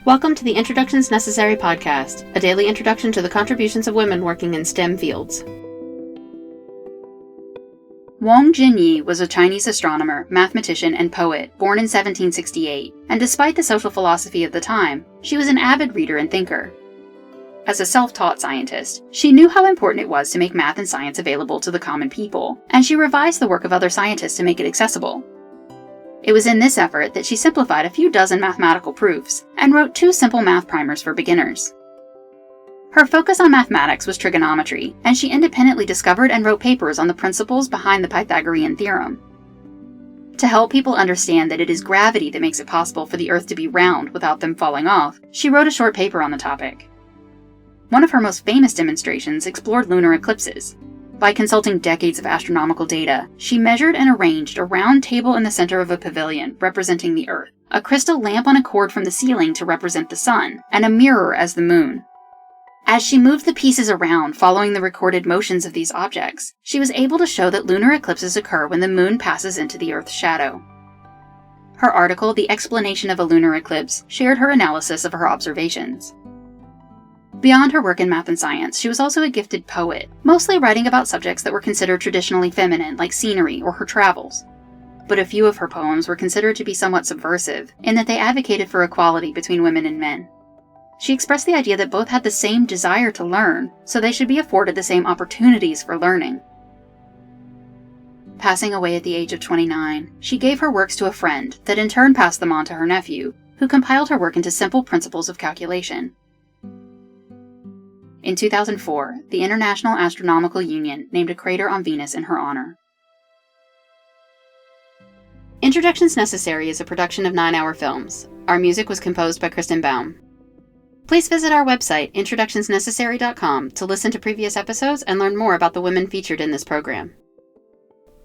Welcome to the Introductions Necessary podcast, a daily introduction to the contributions of women working in STEM fields. Wang Zhenyi was a Chinese astronomer, mathematician, and poet born in 1768, and despite the social philosophy of the time, she was an avid reader and thinker. As a self-taught scientist, she knew how important it was to make math and science available to the common people, and she revised the work of other scientists to make it accessible. It was in this effort that she simplified a few dozen mathematical proofs and wrote 2 simple math primers for beginners. Her focus on mathematics was trigonometry, and she independently discovered and wrote papers on the principles behind the Pythagorean theorem. To help people understand that it is gravity that makes it possible for the Earth to be round without them falling off, she wrote a short paper on the topic. One of her most famous demonstrations explored lunar eclipses. By consulting decades of astronomical data, she measured and arranged a round table in the center of a pavilion representing the Earth, a crystal lamp on a cord from the ceiling to represent the sun, and a mirror as the moon. As she moved the pieces around following the recorded motions of these objects, she was able to show that lunar eclipses occur when the moon passes into the Earth's shadow. Her article, The Explanation of a Lunar Eclipse, shared her analysis of her observations. Beyond her work in math and science, she was also a gifted poet, mostly writing about subjects that were considered traditionally feminine, like scenery or her travels. But a few of her poems were considered to be somewhat subversive, in that they advocated for equality between women and men. She expressed the idea that both had the same desire to learn, so they should be afforded the same opportunities for learning. Passing away at the age of 29, she gave her works to a friend that in turn passed them on to her nephew, who compiled her work into simple principles of calculation. In 2004, the International Astronomical Union named a crater on Venus in her honor. Introductions Necessary is a production of 9 Hour Films. Our music was composed by Kristen Baum. Please visit our website, introductionsnecessary.com, to listen to previous episodes and learn more about the women featured in this program.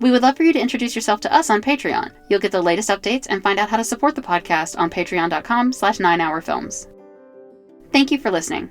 We would love for you to introduce yourself to us on Patreon. You'll get the latest updates and find out how to support the podcast on patreon.com/9hourfilms. Thank you for listening.